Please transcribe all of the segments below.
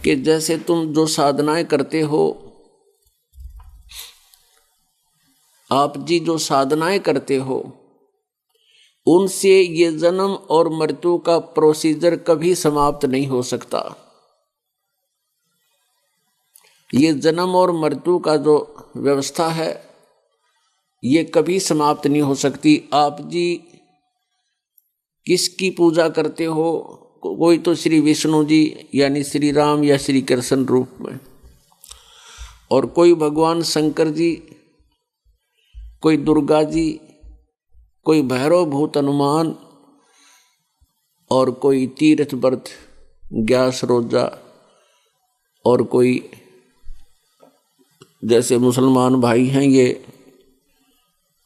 कि जैसे तुम जो साधनाएं करते हो, आप जी जो साधनाएं करते हो, उनसे ये जन्म और मृत्यु का प्रोसीजर कभी समाप्त नहीं हो सकता। ये जन्म और मृत्यु का जो व्यवस्था है ये कभी समाप्त नहीं हो सकती। आप जी किसकी पूजा करते हो? कोई तो श्री विष्णु जी यानी श्री राम या श्री कृष्ण रूप में, और कोई भगवान शंकर जी, कोई दुर्गा जी, कोई भैरव भूत हनुमान, और कोई तीर्थ व्रत ग्यास रोजा, और कोई जैसे मुसलमान भाई हैं ये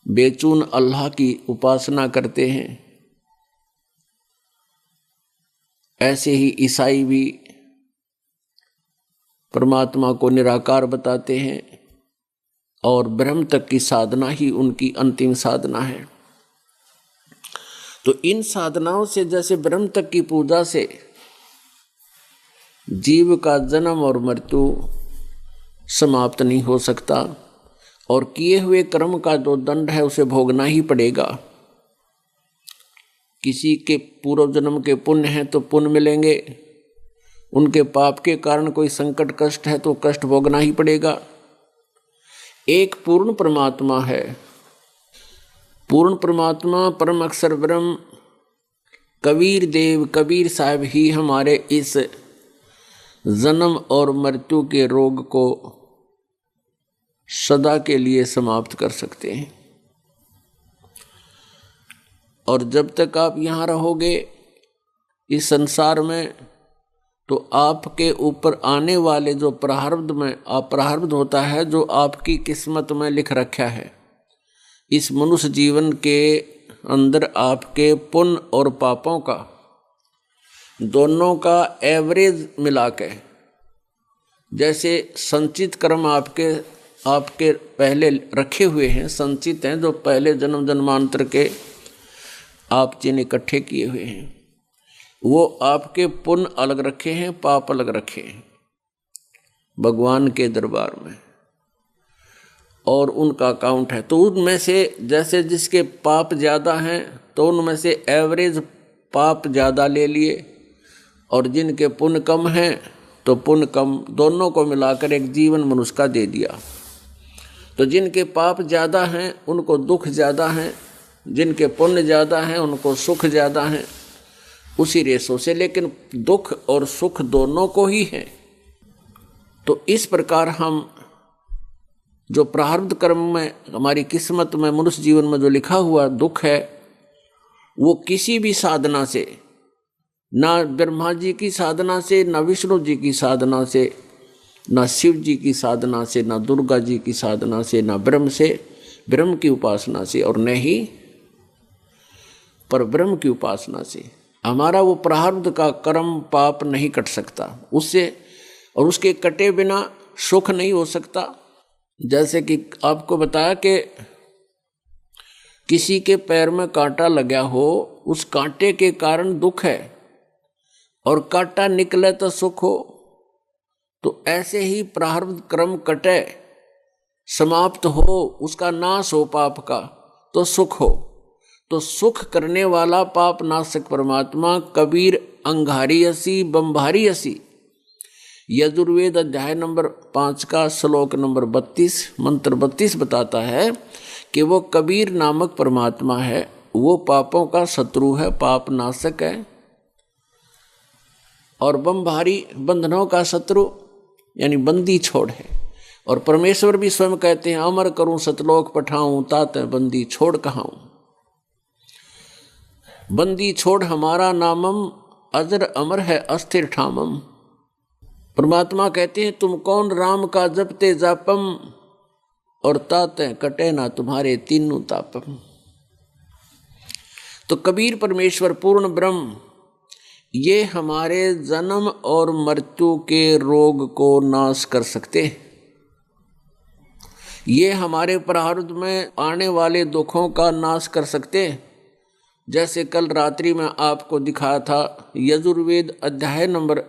बेचून अल्लाह की उपासना करते हैं। ऐसे ही ईसाई भी परमात्मा को निराकार बताते हैं, और ब्रह्म तक की साधना ही उनकी अंतिम साधना है। तो इन साधनाओं से, जैसे ब्रह्म तक की पूजा से जीव का जन्म और मृत्यु समाप्त नहीं हो सकता, और किए हुए कर्म का जो दंड है उसे भोगना ही पड़ेगा। किसी के पूर्व जन्म के पुण्य हैं तो पुण्य मिलेंगे, उनके पाप के कारण कोई संकट कष्ट है तो कष्ट भोगना ही पड़ेगा। एक पूर्ण परमात्मा है, पूर्ण परमात्मा परम अक्षर ब्रह्म कबीर देव कबीर साहब ही हमारे इस जन्म और मृत्यु के रोग को सदा के लिए समाप्त कर सकते हैं। और जब तक आप यहाँ रहोगे इस संसार में, तो आपके ऊपर आने वाले जो प्रारब्ध होता है, जो आपकी किस्मत में लिख रखा है, इस मनुष्य जीवन के अंदर आपके पुण्य और पापों का दोनों का एवरेज मिला के, जैसे संचित कर्म आपके पहले रखे हुए हैं, संचित हैं, जो पहले जन्म जन्मांतर के आप जिन्हें इकट्ठे किए हुए हैं, वो आपके पुण्य अलग रखे हैं, पाप अलग रखे हैं भगवान के दरबार में, और उनका अकाउंट है। तो उनमें से जैसे जिसके पाप ज़्यादा हैं तो उनमें से एवरेज पाप ज़्यादा ले लिए, और जिनके पुण्य कम हैं तो पुण्य कम, दोनों को मिलाकर एक जीवन मनुष्य का दे दिया। तो जिनके पाप ज़्यादा हैं उनको दुख ज़्यादा हैं, जिनके पुण्य ज़्यादा हैं उनको सुख ज़्यादा हैं, उसी रेशों से, लेकिन दुख और सुख दोनों को ही है। तो इस प्रकार हम जो प्रारब्ध कर्म में हमारी किस्मत में मनुष्य जीवन में जो लिखा हुआ दुख है, वो किसी भी साधना से, ना ब्रह्मा जी की साधना से, ना विष्णु जी की साधना से, ना शिव जी की साधना से, ना दुर्गा जी की साधना से, ना ब्रह्म की उपासना से, और न ही पर ब्रह्म की उपासना से हमारा वो प्रारब्ध का कर्म पाप नहीं कट सकता उससे, और उसके कटे बिना सुख नहीं हो सकता। जैसे कि आपको बताया कि किसी के पैर में कांटा लगा हो, उस कांटे के कारण दुख है, और कांटा निकले तो सुख हो। तो ऐसे ही प्रारब्ध कर्म कटे, समाप्त हो, उसका नाश हो पाप का, तो सुख हो। तो सुख करने वाला पाप नाशक परमात्मा कबीर अंगारी असी बम्भारी असी, यजुर्वेद अध्याय नंबर 5 का श्लोक नंबर 32 मंत्र 32 बताता है कि वो कबीर नामक परमात्मा है, वो पापों का शत्रु है, पाप नाशक है, और बम्भारी बंधनों का शत्रु यानी बंदी छोड़ है। और परमेश्वर भी स्वयं कहते हैं, अमर करूं सतलोक पठाऊं, तात बंदी छोड़ कहाऊं। बंदी छोड़ हमारा नामम, अजर अमर है अस्थिर ठामम। परमात्मा कहते हैं, तुम कौन राम का जपते जापम, और ताते कटे ना तुम्हारे तीनों तापम। तो कबीर परमेश्वर पूर्ण ब्रह्म ये हमारे जन्म और मृत्यु के रोग को नाश कर सकते हैं। ये हमारे प्रारब्ध में आने वाले दुखों का नाश कर सकते हैं। जैसे कल रात्रि में आपको दिखाया था, यजुर्वेद अध्याय नंबर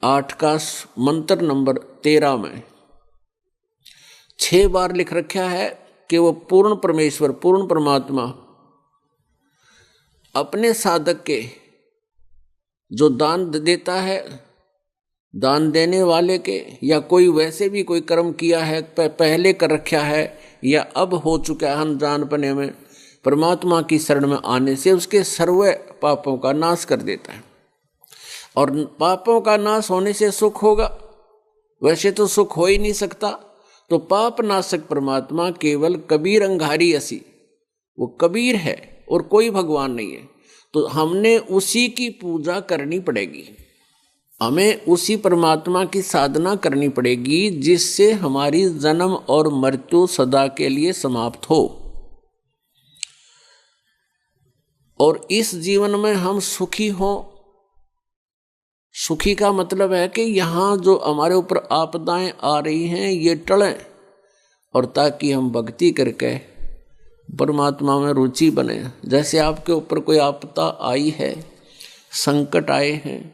8 का मंत्र नंबर 13 में 6 बार लिख रखा है कि वो पूर्ण परमेश्वर, पूर्ण परमात्मा अपने साधक के जो दान देता है, दान देने वाले के, या कोई वैसे भी कोई कर्म किया है, पहले कर रखा है या अब हो चुका है अनजानपने में, परमात्मा की शरण में आने से उसके सर्व पापों का नाश कर देता है। और पापों का नाश होने से सुख होगा, वैसे तो सुख हो ही नहीं सकता। तो पाप नाशक परमात्मा केवल कबीर अंगारी असी, वो कबीर है और कोई भगवान नहीं है। तो हमने उसी की पूजा करनी पड़ेगी, हमें उसी परमात्मा की साधना करनी पड़ेगी जिससे हमारी जन्म और मृत्यु सदा के लिए समाप्त हो और इस जीवन में हम सुखी हों। सुखी का मतलब है कि यहाँ जो हमारे ऊपर आपदाएं आ रही हैं ये टलें, और ताकि हम भक्ति करके परमात्मा में रुचि बने। जैसे आपके ऊपर कोई आपदा आई है, संकट आए हैं,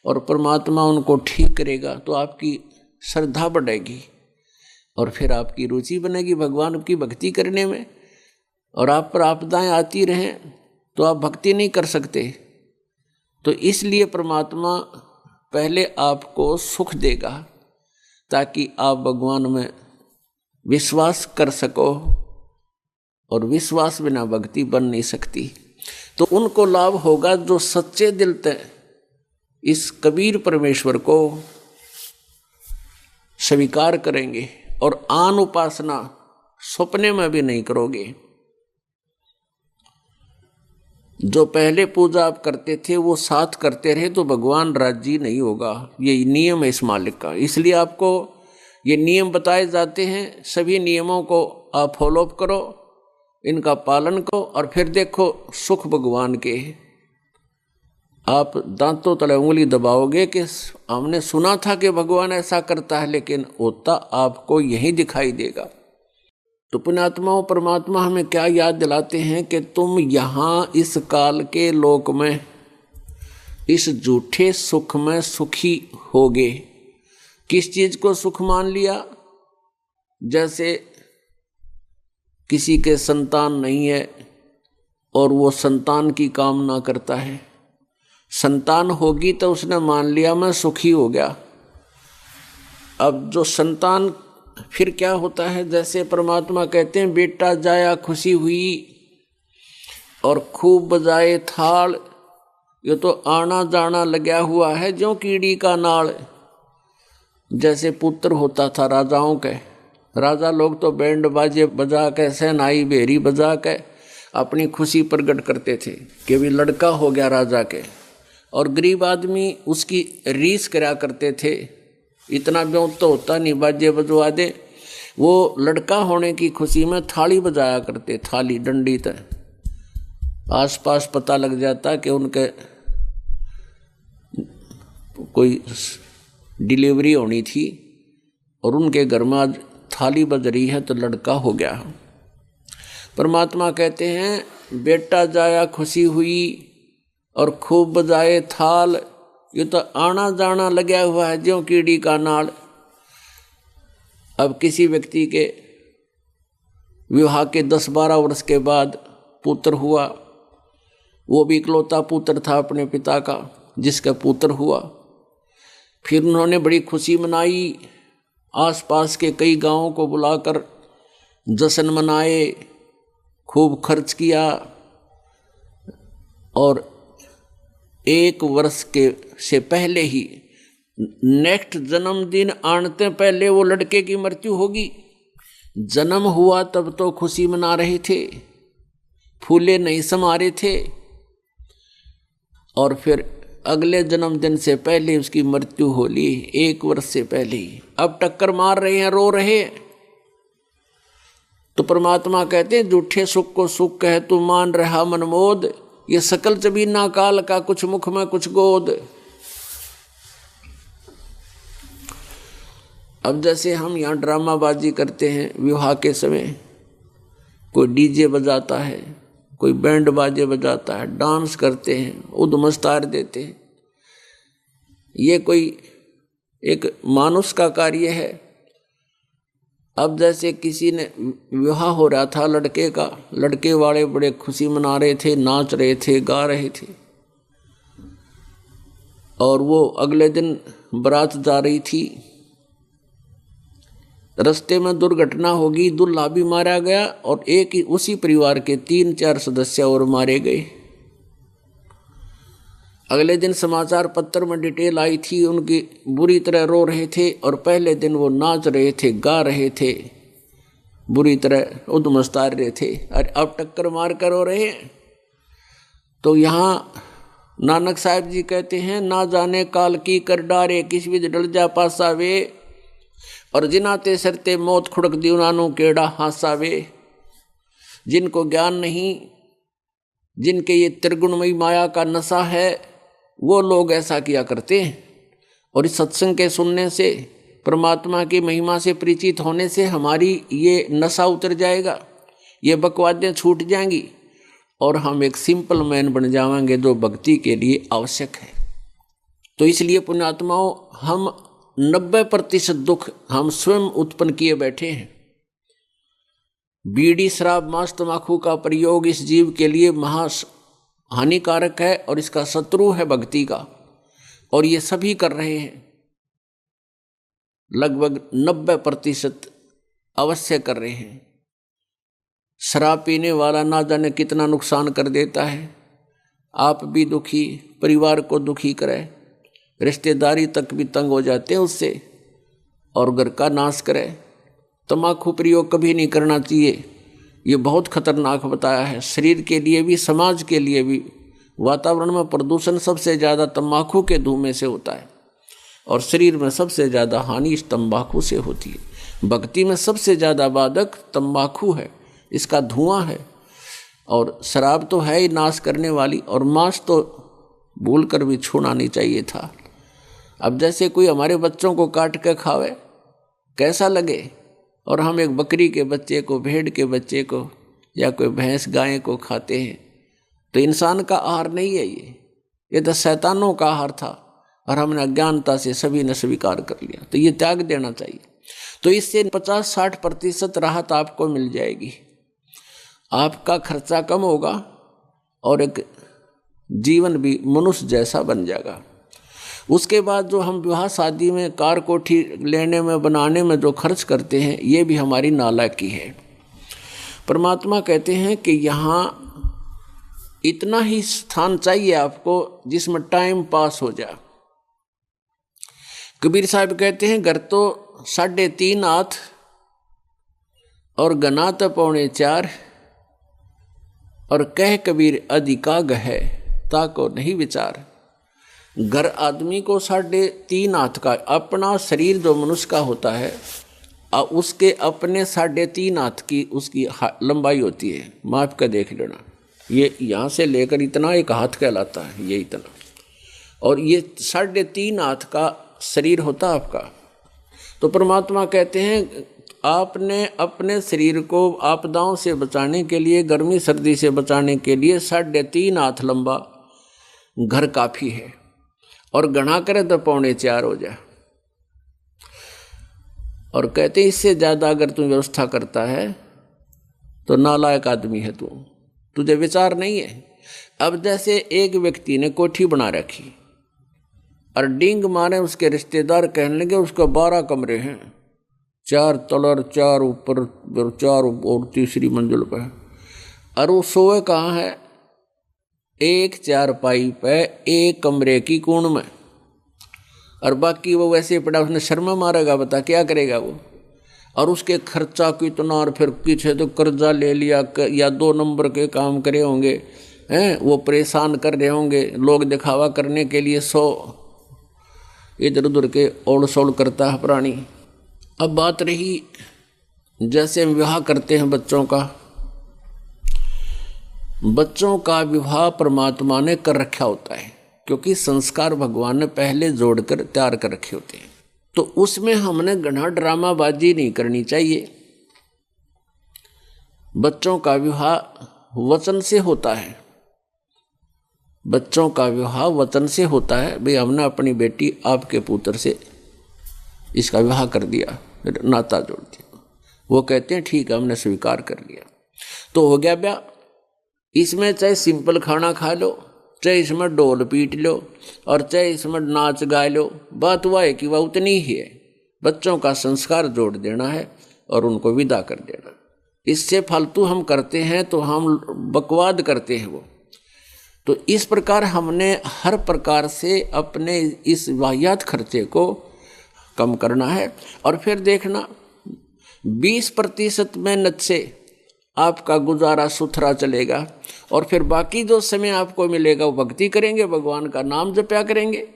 और परमात्मा उनको ठीक करेगा तो आपकी श्रद्धा बढ़ेगी और फिर आपकी रुचि बनेगी भगवान की भक्ति करने में। और आप पर आपदाएं आती रहें तो आप भक्ति नहीं कर सकते। तो इसलिए परमात्मा पहले आपको सुख देगा ताकि आप भगवान में विश्वास कर सको, और विश्वास बिना भक्ति बन नहीं सकती। तो उनको लाभ होगा जो सच्चे दिल से इस कबीर परमेश्वर को स्वीकार करेंगे और आन उपासना सपने में भी नहीं करोगे। जो पहले पूजा आप करते थे वो साथ करते रहे तो भगवान राजी नहीं होगा। ये नियम है इस मालिक का, इसलिए आपको ये नियम बताए जाते हैं। सभी नियमों को आप फॉलोअप करो, इनका पालन करो, और फिर देखो सुख भगवान के। आप दांतों तले उंगली दबाओगे कि हमने सुना था कि भगवान ऐसा करता है, लेकिन होता आपको यही दिखाई देगा। तो पुण्यात्माओं, परमात्मा हमें क्या याद दिलाते हैं कि तुम यहाँ इस काल के लोक में इस झूठे सुख में सुखी होगे। किस चीज को सुख मान लिया? जैसे किसी के संतान नहीं है और वो संतान की कामना करता है, संतान होगी तो उसने मान लिया मैं सुखी हो गया। अब जो संतान फिर क्या होता है, जैसे परमात्मा कहते हैं बेटा जाया खुशी हुई और खूब बजाए थाल, ये तो आना जाना लगा हुआ है जो कीड़ी का नाल। जैसे पुत्र होता था राजाओं के, राजा लोग तो बैंड बाजे बजा के, सहनाई बेरी बजा के अपनी खुशी प्रकट करते थे कि भी लड़का हो गया राजा के। और गरीब आदमी उसकी रीस करा करते थे, इतना ब्यों तो होता नहीं, बाजे बजवा दे। वो लड़का होने की खुशी में थाली बजाया करते, थाली डंडी तक। आसपास पता लग जाता कि उनके कोई डिलीवरी होनी थी और उनके घर में आज थाली बज रही है तो लड़का हो गया। परमात्मा कहते हैं बेटा जाया खुशी हुई और खूब बजाए थाल, ये तो आना जाना लगा हुआ है ज्यों कीड़ी का नाल। अब किसी व्यक्ति के विवाह के 10-12 वर्ष के बाद पुत्र हुआ, वो भी इकलौता पुत्र था अपने पिता का जिसका पुत्र हुआ। फिर उन्होंने बड़ी खुशी मनाई, आसपास के कई गांवों को बुलाकर जश्न मनाए, खूब खर्च किया। और 1 वर्ष के से पहले ही नेक्स्ट जन्मदिन आने पहले वो लड़के की मृत्यु होगी। जन्म हुआ तब तो खुशी मना रहे थे, फूले नहीं समा रहे थे, और फिर अगले जन्मदिन से पहले उसकी मृत्यु हो ली, 1 वर्ष से पहले ही। अब टक्कर मार रहे हैं, रो रहे हैं। तो परमात्मा कहते हैं झूठे सुख को सुख कह तू मान रहा मनमोद, ये सकल जबीना काल का कुछ मुख में कुछ गोद। अब जैसे हम यहाँ ड्रामाबाजी करते हैं विवाह के समय, कोई डीजे बजाता है, कोई बैंड बाजे बजाता है, डांस करते हैं, उद मस्तार देते हैं। ये कोई एक मानुष का कार्य है। अब जैसे किसी ने विवाह हो रहा था लड़के का, लड़के वाले बड़े खुशी मना रहे थे, नाच रहे थे, गा रहे थे, और वो अगले दिन बारात जा रही थी। रास्ते में दुर्घटना होगी, दूल्हा भी मारा गया और एक ही उसी परिवार के 3-4 सदस्य और मारे गए। अगले दिन समाचार पत्र में डिटेल आई थी, उनकी बुरी तरह रो रहे थे और पहले दिन वो नाच रहे थे, गा रहे थे, बुरी तरह उद्मस्तार रहे थे, और अब टक्कर मार कर रो रहे हैं। तो यहाँ नानक साहब जी कहते हैं, ना जाने काल की कर डारे, किस विध डल जा पासावे, और जिनाते सरते मौत खुड़क दी उनानों केड़ा हासावे। जिनको ज्ञान नहीं, जिनके ये त्रिगुणमयी माया का नशा है, वो लोग ऐसा किया करते हैं। और इस सत्संग के सुनने से, परमात्मा की महिमा से परिचित होने से हमारी ये नशा उतर जाएगा, ये बकवादें छूट जाएंगी और हम एक सिंपल मैन बन जाएंगे जो भक्ति के लिए आवश्यक है। तो इसलिए पुण्यात्माओं, हम 90% दुख हम स्वयं उत्पन्न किए बैठे हैं। बीड़ी, शराब, मांस, तंबाकू का प्रयोग इस जीव के लिए महा हानिकारक है और इसका शत्रु है भक्ति का, और ये सभी कर रहे हैं। लगभग 90% अवश्य कर रहे हैं। शराब पीने वाला ना जाने कितना नुकसान कर देता है, आप भी दुखी, परिवार को दुखी करे, रिश्तेदारी तक भी तंग हो जाते हैं उससे, और घर का नाश करे। तम्बाकू प्रयोग कभी नहीं करना चाहिए, ये बहुत खतरनाक बताया है, शरीर के लिए भी, समाज के लिए भी। वातावरण में प्रदूषण सबसे ज़्यादा तम्बाकू के धुएं से होता है, और शरीर में सबसे ज़्यादा हानि इस तम्बाकू से होती है। भक्ति में सबसे ज़्यादा बाधक तम्बाकू है, इसका धुआं है, और शराब तो है ही नाश करने वाली, और मांस तो भूल कर भी छूना नहीं चाहिए था। अब जैसे कोई हमारे बच्चों को काट के खावे, कैसा लगे, और हम एक बकरी के बच्चे को, भेड़ के बच्चे को, या कोई भैंस गाय को खाते हैं, तो इंसान का आहार नहीं है ये तो शैतानों का आहार था, और हमने अज्ञानता से सभी ने स्वीकार कर लिया, तो ये त्याग देना चाहिए। तो इससे 50-60% राहत आपको मिल जाएगी, आपका खर्चा कम होगा और एक जीवन भी मनुष्य जैसा बन जाएगा। उसके बाद जो हम विवाह शादी में, कार कोठी लेने में, बनाने में जो खर्च करते हैं, ये भी हमारी नालायकी है। परमात्मा कहते हैं कि यहाँ इतना ही स्थान चाहिए आपको जिसमें टाइम पास हो जाए। कबीर साहब कहते हैं, घर तो 3.5 हाथ और गना तो 4.25, और कह कबीर अधिकाग है ताको नहीं विचार। घर आदमी को 3.5 हाथ का, अपना शरीर जो मनुष्य का होता है, उसके अपने 3.5 हाथ की उसकी लंबाई होती है। माप का देख लेना, ये यहाँ से लेकर इतना एक हाथ कहलाता है, ये इतना, और ये 3.5 हाथ का शरीर होता है आपका। तो परमात्मा कहते हैं, आपने अपने शरीर को आपदाओं से बचाने के लिए, गर्मी सर्दी से बचाने के लिए 3.5 हाथ लंबा घर काफ़ी है, और गणा करे तो 4.25 हो जाए। और कहते हैं, इससे ज़्यादा अगर तू व्यवस्था करता है तो नालायक आदमी है तू, तुझे विचार नहीं है। अब जैसे एक व्यक्ति ने कोठी बना रखी और डींग मारे उसके रिश्तेदार कहने लगे उसको 12 कमरे हैं, 4 तलर, 4 ऊपर, 4 और तीसरी मंजिल पर, और वो सोए कहाँ है, एक 4पाई पे एक कमरे की कोण में, और बाकी वो वैसे पड़ा, उसने शर्मा मारेगा, बता क्या करेगा वो। और उसके खर्चा कितना, और फिर पीछे तो कर्जा ले लिया, या 2 नंबर के काम करे होंगे हैं, वो परेशान कर रहे होंगे, लोग दिखावा करने के लिए 100 इधर उधर के ओढ़ सोड़ करता है प्राणी। अब बात रही जैसे हम विवाह करते हैं बच्चों का विवाह परमात्मा ने कर रखा होता है, क्योंकि संस्कार भगवान ने पहले जोड़कर तैयार कर रखे होते हैं। तो उसमें हमने घना ड्रामाबाजी नहीं करनी चाहिए। बच्चों का विवाह वचन से होता है, बच्चों का विवाह वचन से होता है। भाई हमने अपनी बेटी आपके पुत्र से इसका विवाह कर दिया, फिर नाता जोड़ दिया। वो कहते हैं ठीक है, हमने स्वीकार कर लिया, तो हो गया ब्याह। इसमें चाहे सिंपल खाना खा लो, चाहे इसमें ढोल पीट लो, और चाहे इसमें नाच गा लो, बात वह है कि वह उतनी ही है। बच्चों का संस्कार जोड़ देना है और उनको विदा कर देना। इससे फालतू हम करते हैं तो हम बकवाद करते हैं वो। तो इस प्रकार हमने हर प्रकार से अपने इस वाहियात खर्चे को कम करना है। और फिर देखना 20% मेहनत से आपका गुजारा सुथरा चलेगा, और फिर बाकी जो समय आपको मिलेगा वो भक्ति करेंगे, भगवान का नाम जपया करेंगे।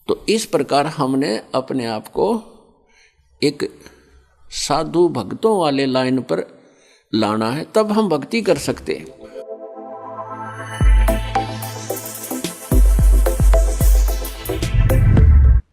तो इस प्रकार हमने अपने आप को एक साधु भक्तों वाले लाइन पर लाना है, तब हम भक्ति कर सकते हैं।